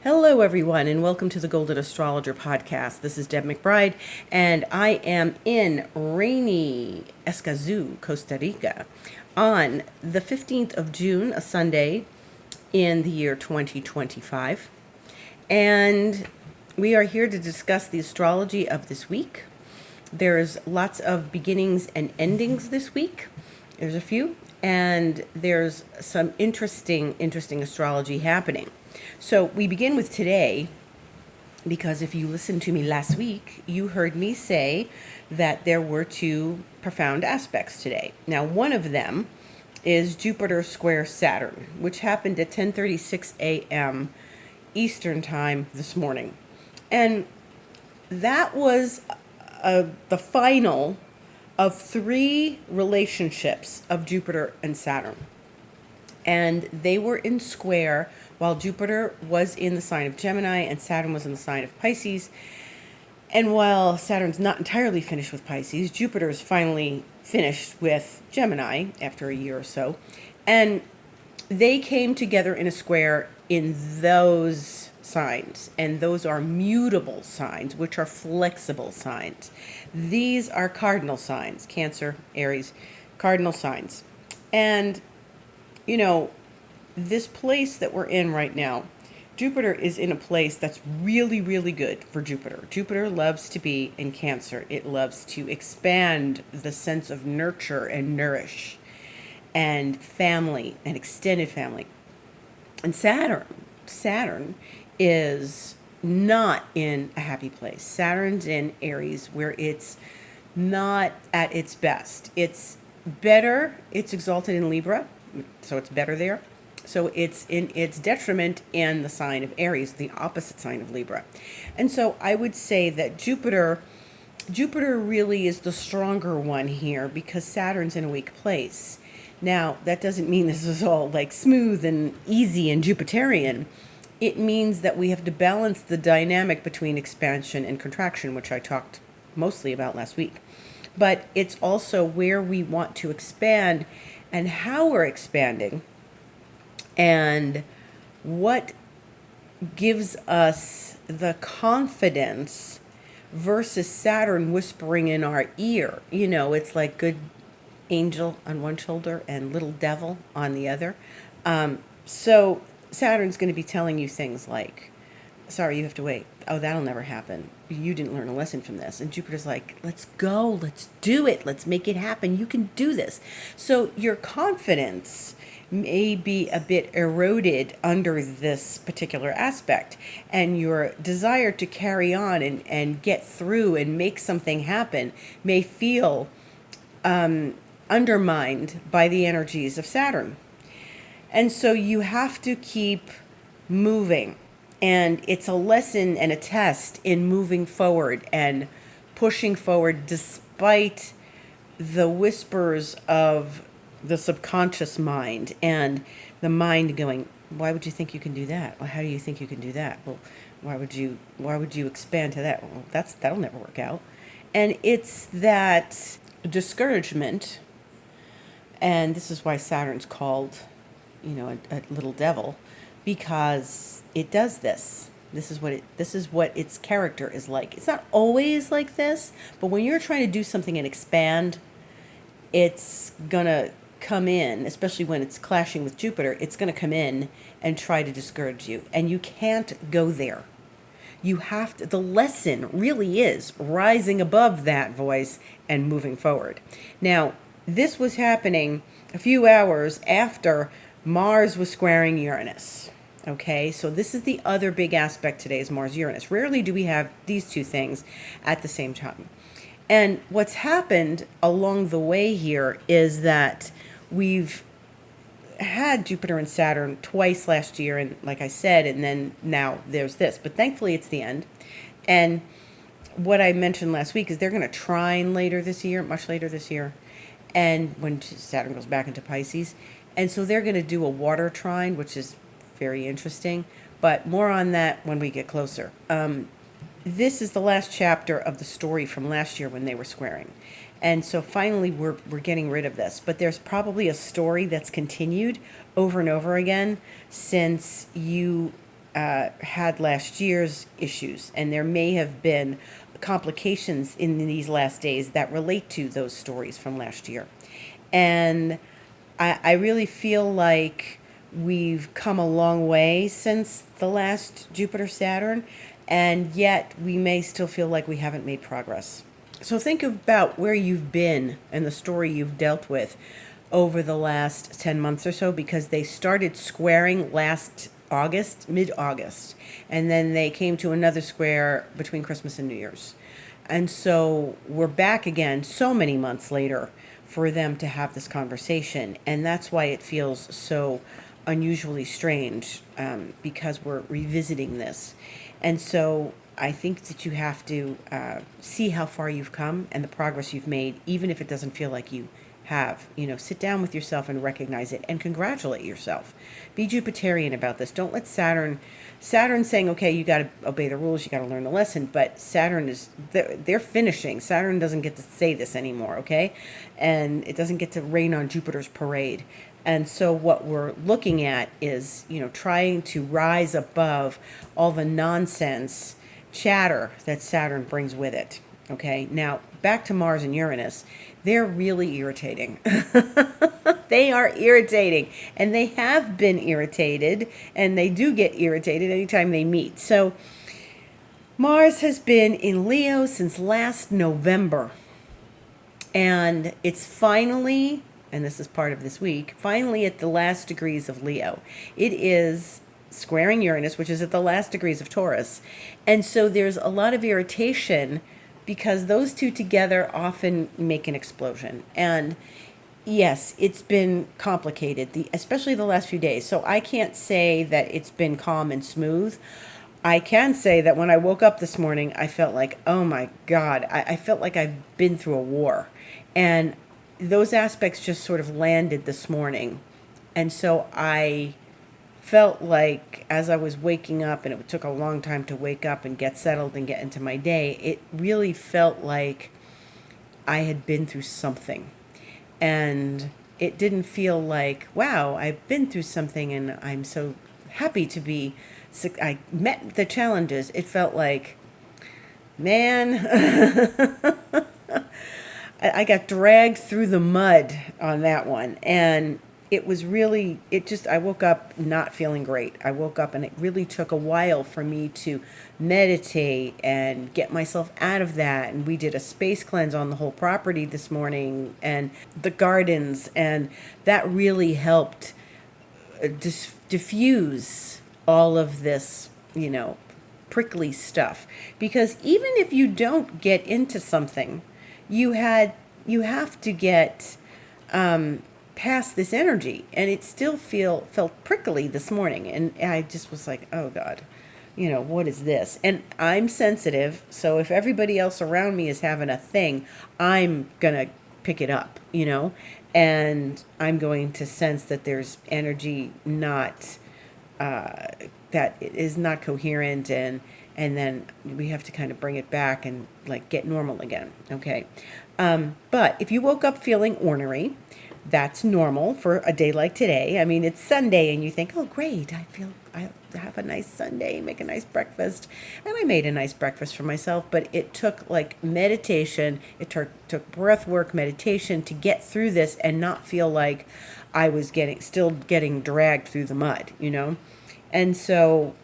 Hello, everyone, and welcome to the Golden Astrologer Podcast. This is Deb McBride, and I am in rainy Escazú, Costa Rica, on the 15th of June, a Sunday in the year 2025. And we are here to discuss the astrology of this week. There's lots of beginnings and endings this week. There's a few, and there's some interesting astrology happening. So we begin with today because if you listened to me last week, you heard me say that there were two profound aspects today. Now, one of them is Jupiter square Saturn, which happened at 10:36 a.m. Eastern Time this morning. And that was the final of three relationships of Jupiter and Saturn. And they were in square while Jupiter was in the sign of Gemini and Saturn was in the sign of Pisces. And while Saturn's not entirely finished with Pisces, Jupiter is finally finished with Gemini after a year or so. And they came together in a square in those signs. And those are mutable signs, which are flexible signs. These are cardinal signs, Cancer, Aries, cardinal signs. And you know, this place that we're in right now, Jupiter is in a place that's really, really good for Jupiter. Jupiter loves to be in Cancer. It loves to expand the sense of nurture and nourish and family and extended family. And Saturn is not in a happy place. Saturn's in Aries where it's not at its best. It's better. It's exalted in Libra, so it's better there. So it's in its detriment in the sign of Aries, the opposite sign of Libra. And so I would say that Jupiter really is the stronger one here because Saturn's in a weak place. Now, that doesn't mean this is all like smooth and easy and Jupiterian. It means that we have to balance the dynamic between expansion and contraction, which I talked mostly about last week. But it's also where we want to expand and how we're expanding and what gives us the confidence versus Saturn whispering in our ear. You know, it's like good angel on one shoulder and little devil on the other. So Saturn's going to be telling you things like, sorry, you have to wait. Oh, that'll never happen. You didn't learn a lesson from this. And Jupiter's like, let's go. Let's do it. Let's make it happen. You can do this. So your confidence may be a bit eroded under this particular aspect. And your desire to carry on and get through and make something happen may feel undermined by the energies of Saturn. And so you have to keep moving. And it's a lesson and a test in moving forward and pushing forward despite the whispers of the subconscious mind and the mind going, why would you think you can do that? Well, how do you think you can do that? Well, why would you expand to that? Well, that'll never work out. And it's that discouragement, and this is why Saturn's called, a little devil, because it does this. This is what its character is like. It's not always like this, but when you're trying to do something and expand, it's gonna come in, especially when it's clashing with Jupiter, it's gonna come in and try to discourage you. And you can't go there. You have to, the lesson really is rising above that voice and moving forward. Now, this was happening a few hours after Mars was squaring Uranus. Okay, so this is the other big aspect today is Mars-Uranus. Rarely do we have these two things at the same time. And what's happened along the way here is that we've had Jupiter and Saturn twice last year, and like I said, and then now there's this. But thankfully it's the end. And what I mentioned last week is they're going to trine later this year, much later this year, and when Saturn goes back into Pisces. And so they're going to do a water trine, which is very interesting, but more on that when we get closer. This is the last chapter of the story from last year when they were squaring. And so finally we're getting rid of this, but there's probably a story that's continued over and over again since you had last year's issues, and there may have been complications in these last days that relate to those stories from last year. And I really feel like we've come a long way since the last Jupiter Saturn, and yet we may still feel like we haven't made progress. So think about where you've been and the story you've dealt with over the last 10 months or so, because they started squaring last August, mid-August, and then they came to another square between Christmas and New Year's. And so we're back again so many months later for them to have this conversation. And that's why it feels so unusually strange, because we're revisiting this. And so I think that you have to see how far you've come and the progress you've made, even if it doesn't feel like you have. Sit down with yourself and recognize it and congratulate yourself. Be Jupiterian about this. Don't let Saturn saying, okay, you got to obey the rules, you got to learn the lesson, but Saturn they're finishing. Saturn doesn't get to say this anymore, okay? And it doesn't get to rain on Jupiter's parade. And so what we're looking at is, trying to rise above all the nonsense chatter that Saturn brings with it. Okay, now back to Mars and Uranus. They're really irritating. They are irritating, and they have been irritated, and they do get irritated anytime they meet. So Mars has been in Leo since last November, and it's finally, and this is part of this week, finally at the last degrees of Leo. It is squaring Uranus, which is at the last degrees of Taurus. And so there's a lot of irritation because those two together often make an explosion. And yes, it's been complicated, especially the last few days. So I can't say that it's been calm and smooth. I can say that when I woke up this morning, I felt like, oh my God, I felt like I've been through a war. And those aspects just sort of landed this morning. And so I felt like as I was waking up, and it took a long time to wake up and get settled and get into my day, it really felt like I had been through something. And it didn't feel like, wow, I've been through something and I'm so happy to be, I met the challenges. It felt like, man, I got dragged through the mud on that one. And it was really, I woke up not feeling great. I woke up and it really took a while for me to meditate and get myself out of that. And we did a space cleanse on the whole property this morning and the gardens. And that really helped diffuse all of this, prickly stuff. Because even if you don't get into something, you have to get past this energy, and it still felt prickly this morning, and I just was like, oh God, what is this? And I'm sensitive, so if everybody else around me is having a thing, I'm gonna pick it up, and I'm going to sense that there's energy not that it is not coherent, and then we have to kind of bring it back and like get normal again. Okay. But if you woke up feeling ornery, that's normal for a day like today. I mean, it's Sunday and you think, oh, great, I have a nice Sunday, make a nice breakfast. And I made a nice breakfast for myself, but it took like meditation. It took breath work, meditation to get through this and not feel like I was still getting dragged through the mud, And so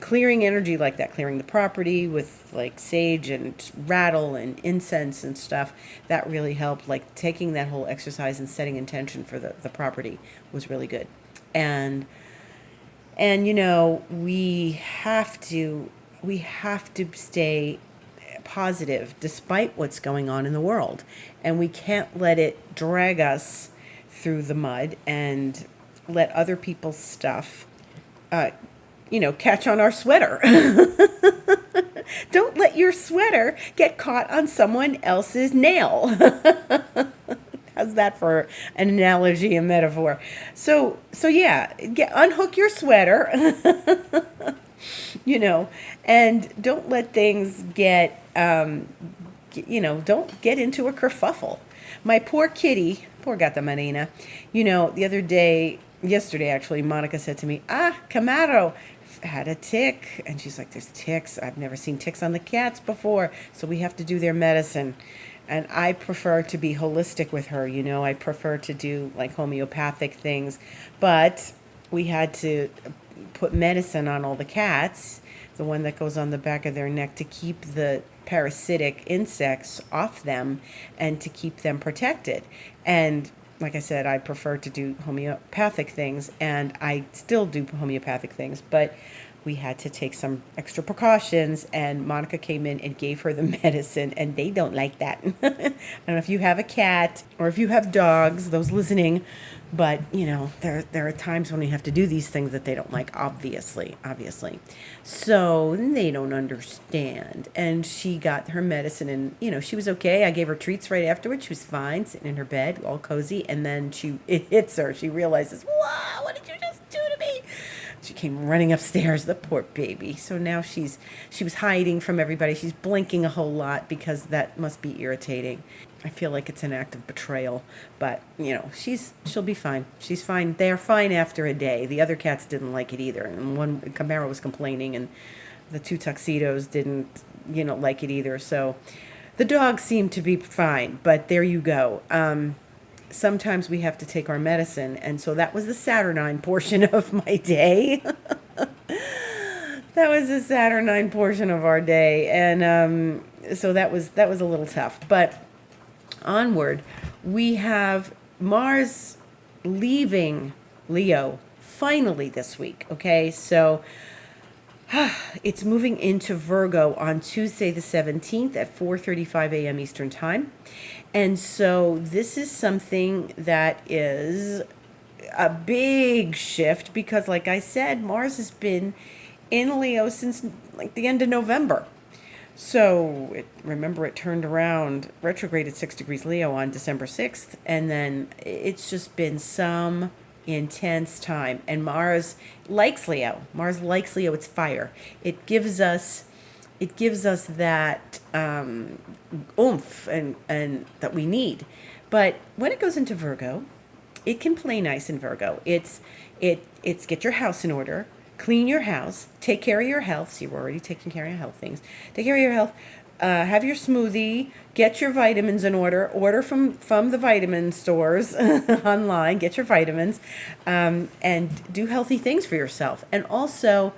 clearing energy like that, clearing the property with like sage and rattle and incense and stuff, that really helped. Like taking that whole exercise and setting intention for the property was really good. And we have to stay positive despite what's going on in the world. And we can't let it drag us through the mud and let other people's stuff catch on our sweater. Don't let your sweater get caught on someone else's nail. How's that for an analogy and metaphor? So yeah, unhook your sweater, and don't let things get, don't get into a kerfuffle. My poor kitty, poor Gata Marina, yesterday actually, Monica said to me, Camaro, had a tick, and she's like, there's ticks. I've never seen ticks on the cats before, so we have to do their medicine. And I prefer to be holistic with her, I prefer to do like homeopathic things, but we had to put medicine on all the cats, the one that goes on the back of their neck, to keep the parasitic insects off them and to keep them protected. And like I said, I prefer to do homeopathic things, and I still do homeopathic things, but we had to take some extra precautions, and Monica came in and gave her the medicine, and they don't like that. I don't know if you have a cat or if you have dogs, those listening, but there are times when we have to do these things that they don't like, obviously. So they don't understand. And she got her medicine, and she was okay. I gave her treats right afterwards. She was fine, sitting in her bed, all cozy, and then it hits her. She realizes, wow, what did you just do to me? She came running upstairs, the poor baby. So now she was hiding from everybody. She's blinking a whole lot, because that must be irritating. I feel like it's an act of betrayal, but she'll be fine. She's fine. They're fine after a day. The other cats didn't like it either, and one Camaro was complaining, and the two tuxedos didn't like it either. So the dogs seem to be fine, but there you go. Sometimes we have to take our medicine, and so that was the Saturnine portion of my day. That was the Saturnine portion of our day, and so that was a little tough. But onward, we have Mars leaving Leo finally this week. Okay, so it's moving into Virgo on Tuesday the 17th at 4:35 a.m. Eastern Time. And so this is something that is a big shift, because like I said, Mars has been in Leo since like the end of November. So remember, it turned around retrograde at 6 degrees Leo on December 6th. And then it's just been some intense time. And Mars likes Leo. It's fire. It gives us that oomph and that we need. But when it goes into Virgo, it can play nice in Virgo. It's get your house in order, clean your house, take care of your health. So you're already taking care of your health things. Take care of your health. Have your smoothie, get your vitamins in order from the vitamin stores online, get your vitamins, and do healthy things for yourself. And also,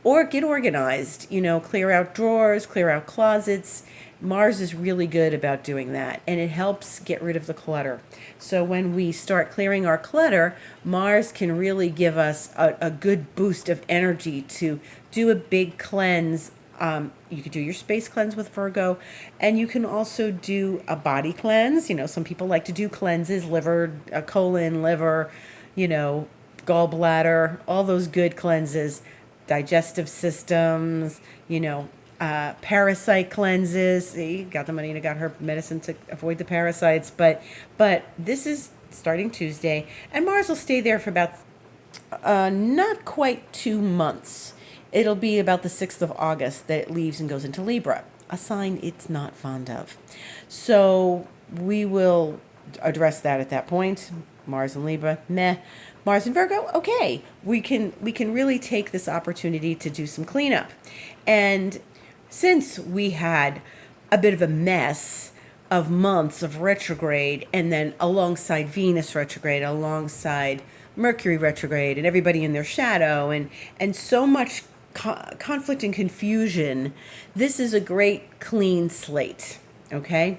or get organized, clear out drawers, clear out closets. Mars is really good about doing that, and it helps get rid of the clutter. So when we start clearing our clutter, Mars can really give us a good boost of energy to do a big cleanse. You could do your space cleanse with Virgo, and you can also do a body cleanse. Some people like to do cleanses, liver, colon, liver, gallbladder, all those good cleanses, digestive systems, parasite cleanses. See, got the money and got her medicine to avoid the parasites. But this is starting Tuesday, and Mars will stay there for about not quite 2 months. It'll be about the 6th of August that it leaves and goes into Libra, a sign it's not fond of. So we will address that at that point. Mars and Libra, meh. Mars and Virgo, okay. We can really take this opportunity to do some cleanup. And since we had a bit of a mess of months of retrograde, and then alongside Venus retrograde, alongside Mercury retrograde, and everybody in their shadow, and so much conflict and confusion, this is a great clean slate, okay?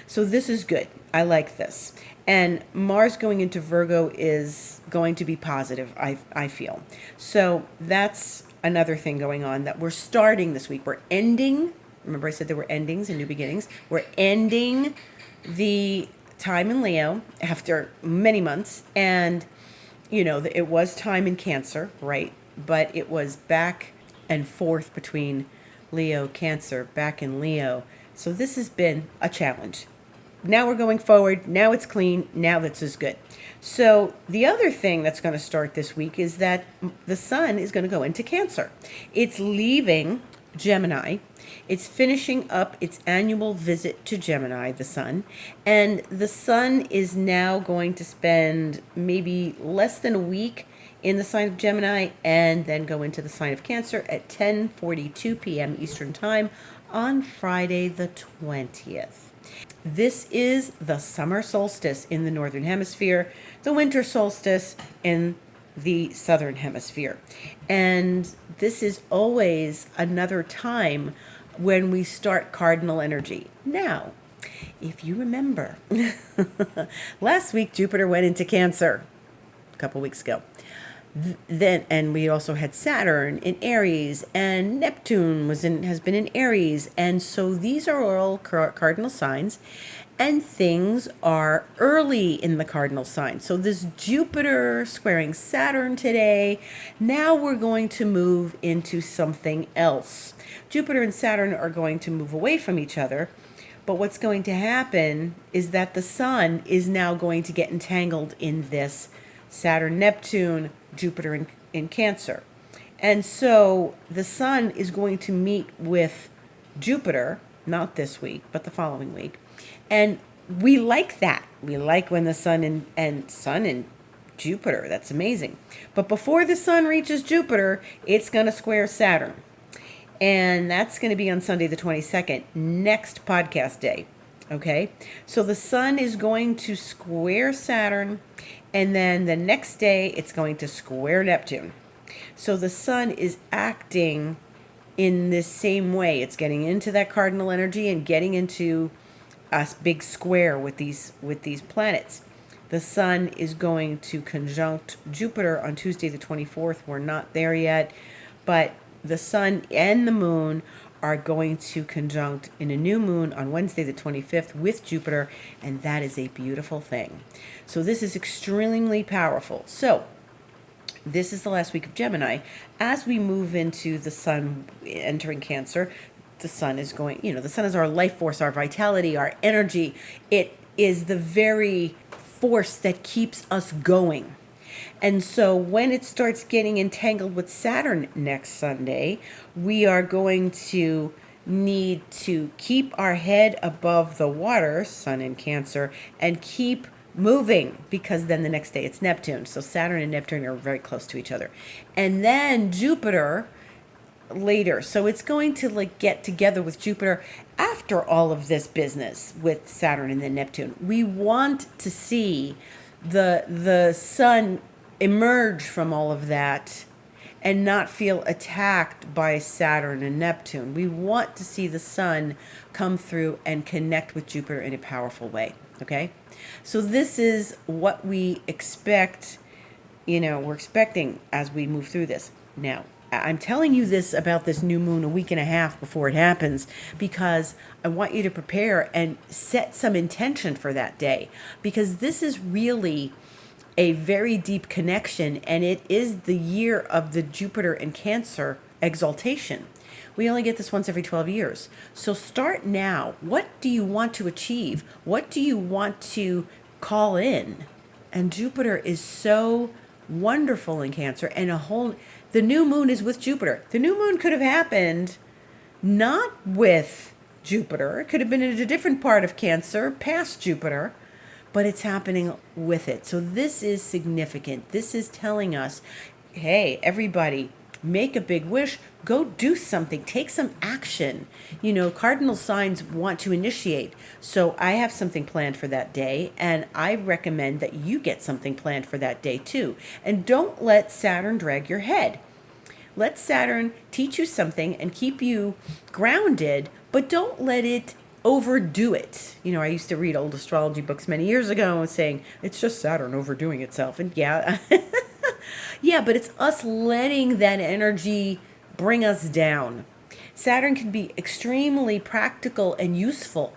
So this is good. I like this. And Mars going into Virgo is going to be positive, I feel. So that's another thing going on that we're starting this week. We're ending, remember I said there were endings and new beginnings. We're ending the time in Leo after many months. And, it was time in Cancer, right? But it was back and forth between Leo, Cancer, back in Leo. So this has been a challenge. Now we're going forward. Now it's clean. Now this is good. So the other thing that's going to start this week is that the sun is going to go into Cancer. It's leaving Gemini. It's finishing up its annual visit to Gemini, the sun. And the sun is now going to spend maybe less than a week in the sign of Gemini and then go into the sign of Cancer at 10:42 p.m. Eastern Time on Friday the 20th. This is the summer solstice in the Northern Hemisphere, the winter solstice in the Southern Hemisphere. And this is always another time when we start cardinal energy. Now, if you remember, last week Jupiter went into Cancer a couple weeks ago. And we also had Saturn in Aries, and Neptune has been in Aries, and so these are all cardinal signs, and things are early in the cardinal sign. So this Jupiter squaring Saturn today. Now we're going to move into something else. Jupiter and Saturn are going to move away from each other. But what's going to happen is that the sun is now going to get entangled in this Saturn, Neptune, Jupiter in Cancer. And so the sun is going to meet with Jupiter, not this week, but the following week. And we like that. We like when the sun and Jupiter, that's amazing. But before the sun reaches Jupiter, it's going to square Saturn. And that's going to be on Sunday the 22nd, next podcast day. Okay? So the sun is going to square Saturn, and then the next day it's going to square Neptune. So the sun is acting in this same way. It's getting into that cardinal energy and getting into a big square with these planets. The sun is going to conjunct Jupiter on Tuesday the 24th. We're not there yet, but the sun and the moon are going to conjunct in a new moon on Wednesday the 25th with Jupiter, and that is a beautiful thing. So this is extremely powerful. So this is the last week of Gemini. As we move into the sun entering Cancer, the sun is going, the sun is our life force, our vitality, our energy. It is the very force that keeps us going. And so when it starts getting entangled with Saturn next Sunday, we are going to need to keep our head above the water, sun in Cancer, and keep moving, because then the next day it's Neptune. So Saturn and Neptune are very close to each other. And then Jupiter later. So it's going to get together with Jupiter after all of this business with Saturn and then Neptune. We want to see the sun emerge from all of that and not feel attacked by Saturn and Neptune. We want to see the sun come through and connect with Jupiter in a powerful way. Okay? So this is what we expect, we're expecting as we move through this. Now, I'm telling you this about this new moon a week and a half before it happens, because I want you to prepare and set some intention for that day, because this is really a very deep connection, and it is the year of the Jupiter and Cancer exaltation. We only get this once every 12 years. So start now. What do you want to achieve? What do you want to call in? And Jupiter is so wonderful in Cancer, and the new moon is with Jupiter. The new moon could have happened not with Jupiter. It could have been in a different part of Cancer past Jupiter, but it's happening with it. So this is significant. This is telling us, hey, everybody, make a big wish, go do something, take some action. Cardinal signs want to initiate. So I have something planned for that day, and I recommend that you get something planned for that day too. And don't let Saturn drag your head. Let Saturn teach you something and keep you grounded, but don't let it overdo it. I used to read old astrology books many years ago saying it's just Saturn overdoing itself. And yeah, yeah, but it's us letting that energy bring us down. Saturn can be extremely practical and useful,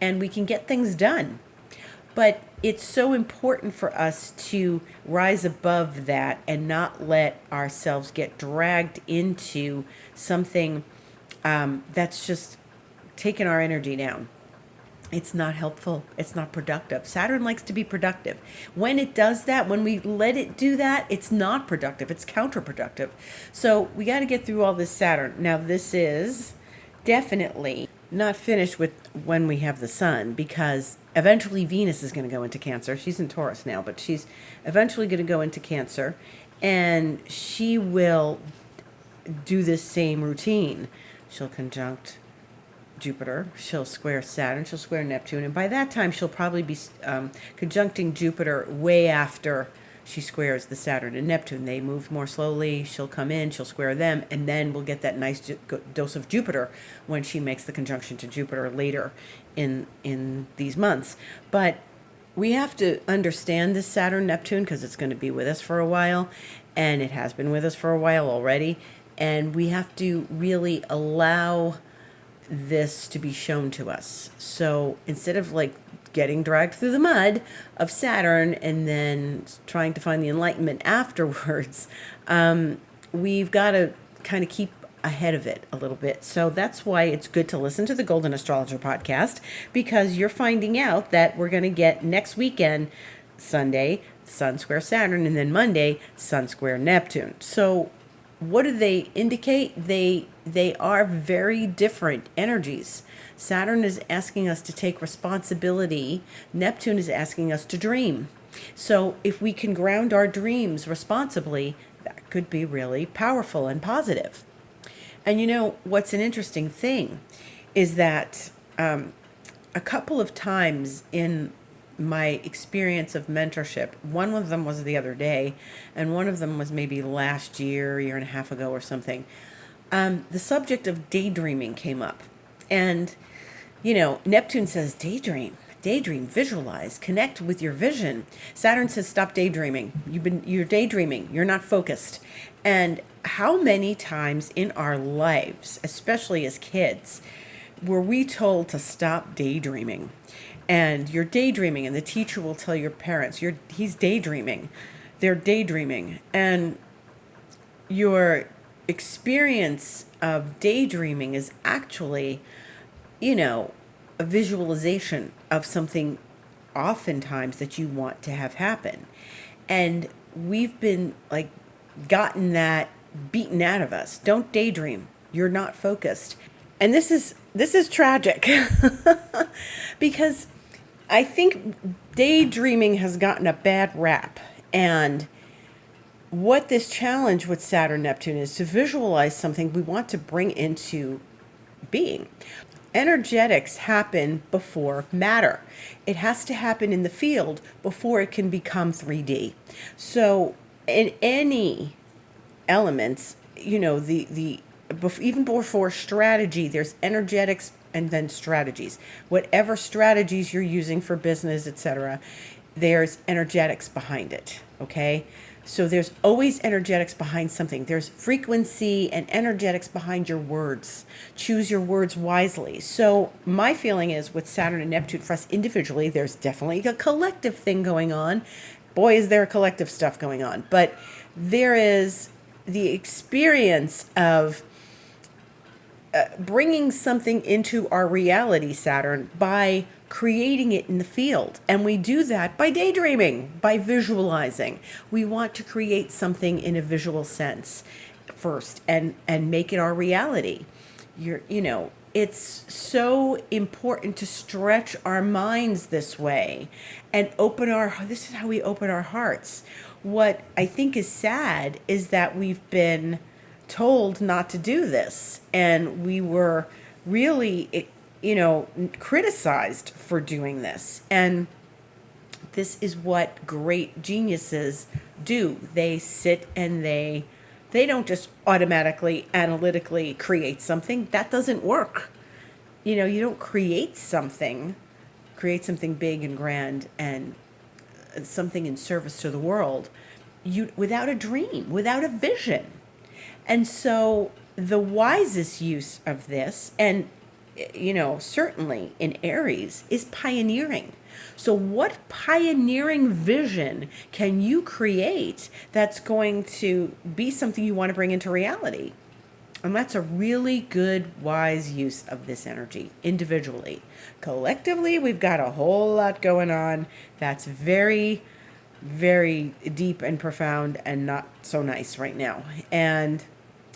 and we can get things done. But it's so important for us to rise above that and not let ourselves get dragged into something that's just taking our energy down. It's not helpful. It's not productive. Saturn likes to be productive. When it does that, when we let it do that, it's not productive. It's counterproductive. So we got to get through all this Saturn. Now, this is definitely not finished with when we have the sun, because eventually Venus is going to go into Cancer. She's in Taurus now, but she's eventually going to go into Cancer. and she will do this same routine. She'll conjunct Jupiter, she'll square Saturn, she'll square Neptune, and by that time she'll probably be conjuncting Jupiter way after she squares the Saturn and Neptune. They move more slowly. She'll come in, she'll square them, and then we'll get that nice dose of Jupiter when she makes the conjunction to Jupiter later in these months. But we have to understand this Saturn Neptune because it's going to be with us for a while, and it has been with us for a while already, and we have to really allow this to be shown to us. So instead of like getting dragged through the mud of Saturn and then trying to find the enlightenment afterwards, we've got to kind of keep ahead of it a little bit. So that's why it's good to listen to the Golden Astrologer Podcast, because you're finding out that we're going to get next weekend, Sunday, Sun square Saturn, and then Monday, Sun square Neptune. So what do they indicate? They are very different energies. Saturn is asking us to take responsibility. Neptune is asking us to dream. So if we can ground our dreams responsibly, that could be really powerful and positive. And you know, what's an interesting thing is that a couple of times in my experience of mentorship, one of them was the other day, and one of them was maybe last year and a half ago or something. The subject of daydreaming came up. And, you know, Neptune says daydream, visualize, connect with your vision. Saturn says stop daydreaming. You're daydreaming. You're not focused. And how many times in our lives, especially as kids, were we told to stop daydreaming? And you're daydreaming, and the teacher will tell your parents, he's daydreaming. They're daydreaming. And your experience of daydreaming is actually, you know, a visualization of something oftentimes that you want to have happen. And we've been like gotten that beaten out of us. Don't daydream. You're not focused. And this is tragic because I think daydreaming has gotten a bad rap. And what this challenge with Saturn Neptune is to visualize something we want to bring into being. Energetics happen before matter. It has to happen in the field before it can become 3D. So in any elements, you know, even before strategy, there's energetics and then strategies. Whatever strategies you're using for business, etc., there's energetics behind it, okay? So there's always energetics behind something. There's frequency and energetics behind your words. Choose your words wisely. So my feeling is with Saturn and Neptune, for us individually, there's definitely a collective thing going on. Boy, is there collective stuff going on. But there is the experience of bringing something into our reality, Saturn, by creating it in the field. And we do that by daydreaming, by visualizing. We want to create something in a visual sense first and make it our reality. It's so important to stretch our minds this way and this is how we open our hearts. What I think is sad is that we've been told not to do this, and we were really, criticized for doing this. And this is what great geniuses do. They sit and they don't just automatically, analytically create something. That doesn't work. You don't create something big and grand and something in service to the world without a dream, without a vision. And so the wisest use of this, and certainly in Aries, is pioneering. So what pioneering vision can you create that's going to be something you want to bring into reality? And that's a really good, wise use of this energy individually. Collectively, we've got a whole lot going on that's very, very deep and profound and not so nice right now. And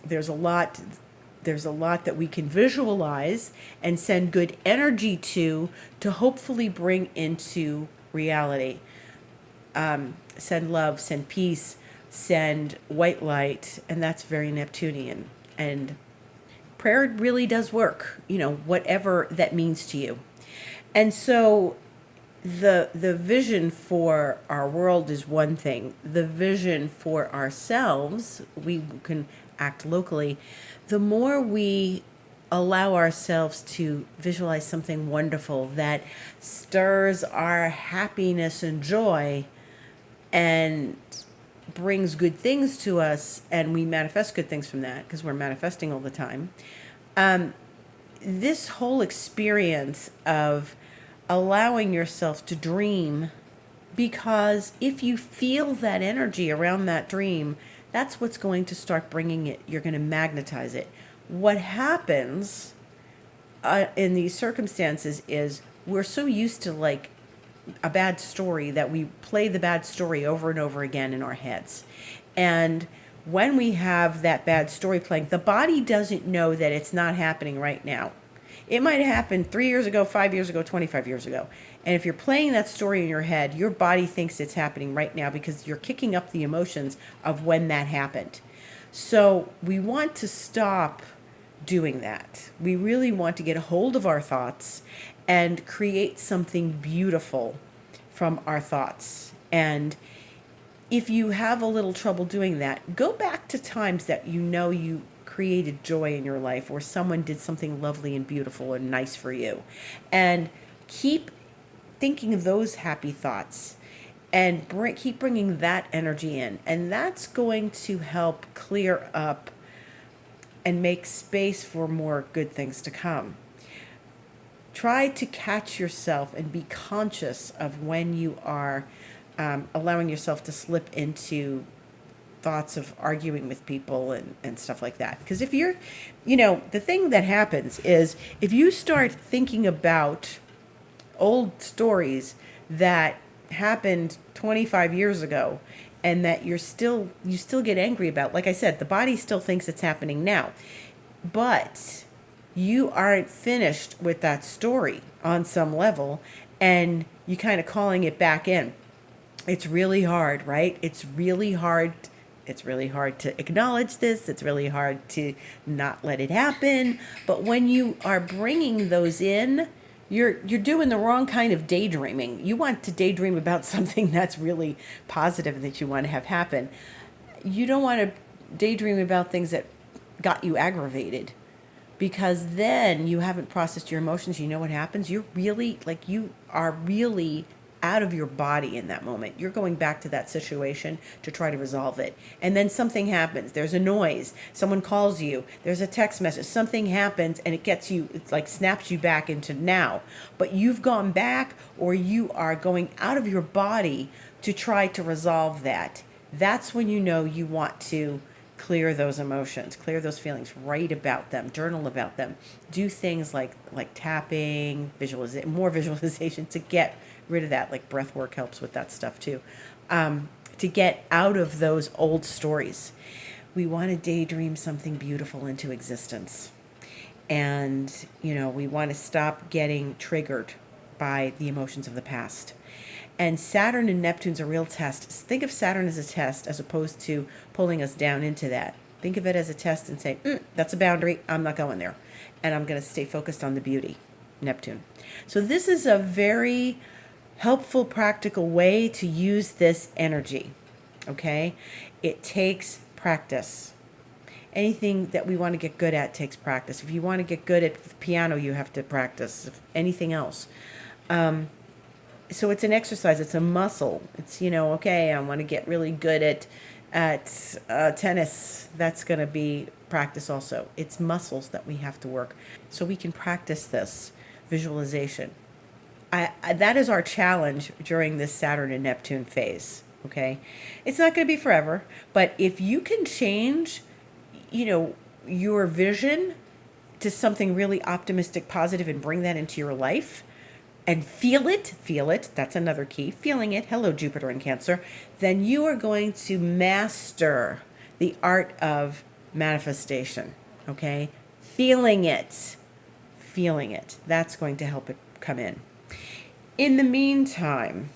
there's a lot that we can visualize and send good energy to hopefully bring into reality. Send love, send peace, send white light, and that's very Neptunian. And prayer really does work, whatever that means to you. And so the vision for our world is one thing. The vision for ourselves, we can act locally. The more we allow ourselves to visualize something wonderful that stirs our happiness and joy and brings good things to us, and we manifest good things from that because we're manifesting all the time. This whole experience of allowing yourself to dream, because if you feel that energy around that dream, that's what's going to start bringing it. You're going to magnetize it. What happens in these circumstances is we're so used to like a bad story that we play the bad story over and over again in our heads. And when we have that bad story playing, the body doesn't know that it's not happening right now. It might have happened 3 years ago, 5 years ago, 25 years ago. And if you're playing that story in your head, your body thinks it's happening right now because you're kicking up the emotions of when that happened. So we want to stop doing that. We really want to get a hold of our thoughts and create something beautiful from our thoughts. And if you have a little trouble doing that, go back to times that you created joy in your life, or someone did something lovely and beautiful and nice for you, and keep thinking of those happy thoughts and keep bringing that energy in. And that's going to help clear up and make space for more good things to come. Try to catch yourself and be conscious of when you are allowing yourself to slip into thoughts of arguing with people and stuff like that. Because if you're, the thing that happens is if you start thinking about old stories that happened 25 years ago and that you still get angry about, like I said, the body still thinks it's happening now. But you aren't finished with that story on some level, and you kind of calling it back in. It's really hard, right? It's really hard to acknowledge this. It's really hard to not let it happen. But when you are bringing those in, you're doing the wrong kind of daydreaming. You want to daydream about something that's really positive that you want to have happen. You don't want to daydream about things that got you aggravated, because then you haven't processed your emotions. You know what happens? You are really out of your body in that moment. You're going back to that situation to try to resolve it. And then something happens. There's a noise. Someone calls you. There's a text message. Something happens and it's like snaps you back into now. But you've gone back, or you are going out of your body to try to resolve that. That's when you know you want to clear those emotions, clear those feelings, write about them, journal about them, do things like tapping, more visualization to get rid of that. Like breath work helps with that stuff too, to get out of those old stories. We want to daydream something beautiful into existence. And, we want to stop getting triggered by the emotions of the past. And Saturn and Neptune's a real test. Think of Saturn as a test as opposed to pulling us down into that. Think of it as a test and say, that's a boundary. I'm not going there. And I'm going to stay focused on the beauty, Neptune. So this is a very helpful, practical way to use this energy, okay? It takes practice. Anything that we want to get good at takes practice. If you want to get good at the piano, you have to practice. If anything else. So it's an exercise. It's a muscle. It's, okay, I want to get really good at tennis. That's going to be practice also. It's muscles that we have to work. So we can practice this visualization. That is our challenge during this Saturn and Neptune phase, okay? It's not going to be forever, but if you can change, your vision to something really optimistic, positive, and bring that into your life, and feel it, that's another key, feeling it, hello Jupiter in Cancer, then you are going to master the art of manifestation, okay? Feeling it, that's going to help it come in. In the meantime,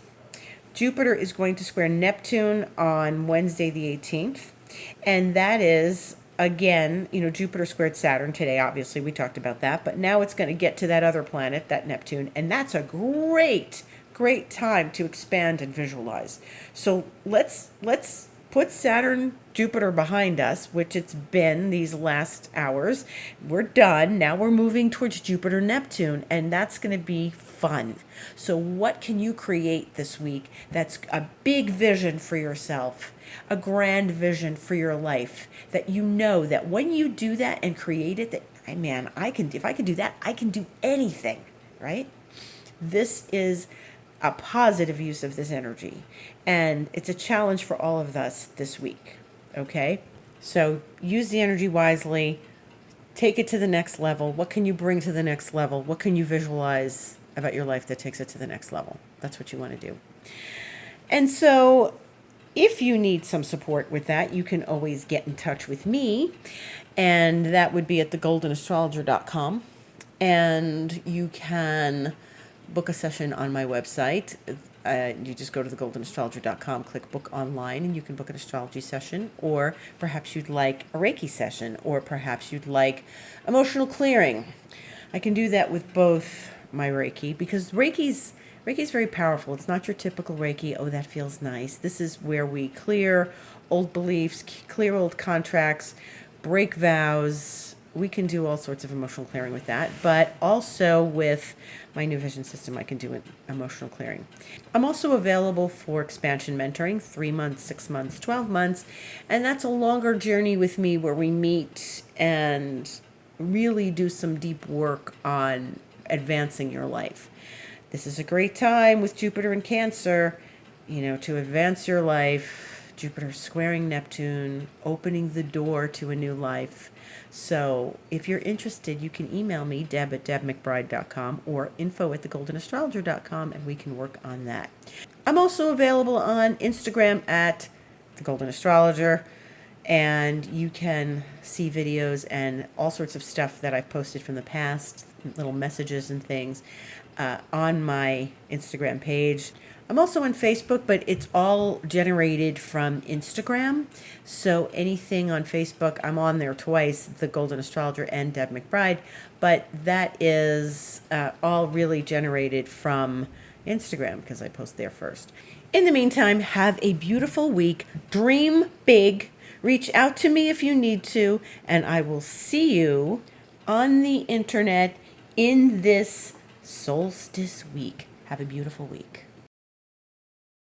Jupiter is going to square Neptune on Wednesday the 18th. And that is, again, Jupiter squared Saturn today. Obviously, we talked about that. But now it's going to get to that other planet, that Neptune. And that's a great time to expand and visualize. So let's put Saturn, Jupiter behind us, which it's been these last hours. We're done. Now we're moving towards Jupiter, Neptune, and that's going to be fun. So what can you create this week that's a big vision for yourself, a grand vision for your life, that you know that when you do that and create it, that, man, if I can do that, I can do anything, right? This is a positive use of this energy. And it's a challenge for all of us this week. Okay? So use the energy wisely. Take it to the next level. What can you bring to the next level? What can you visualize about your life that takes it to the next level? That's what you want to do. And so if you need some support with that, you can always get in touch with me. And that would be at thegoldenastrologer.com. And you can book a session on my website. You just go to thegoldenastrologer.com, click book online, and you can book an astrology session. Or perhaps you'd like a Reiki session, or perhaps you'd like emotional clearing. I can do that with both my Reiki, because Reiki's very powerful. It's not your typical Reiki, oh, that feels nice. This is where we clear old beliefs, clear old contracts, break vows. We can do all sorts of emotional clearing with that, but also with my new vision system, I can do emotional clearing. I'm also available for expansion mentoring, 3 months, 6 months, 12 months, and that's a longer journey with me where we meet and really do some deep work on advancing your life. This is a great time with Jupiter in Cancer, to advance your life. Jupiter squaring Neptune, opening the door to a new life. So if you're interested, you can email me, deb@debmcbride.com, or info@thegoldenastrologer.com, and we can work on that. I'm also available on Instagram at The Golden Astrologer, and you can see videos and all sorts of stuff that I've posted from the past, little messages and things, on my Instagram page. I'm also on Facebook, but it's all generated from Instagram. So anything on Facebook, I'm on there twice, The Golden Astrologer and Deb McBride, but that is all really generated from Instagram because I post there first. In the meantime, have a beautiful week. Dream big. Reach out to me if you need to, and I will see you on the internet in this solstice week. Have a beautiful week.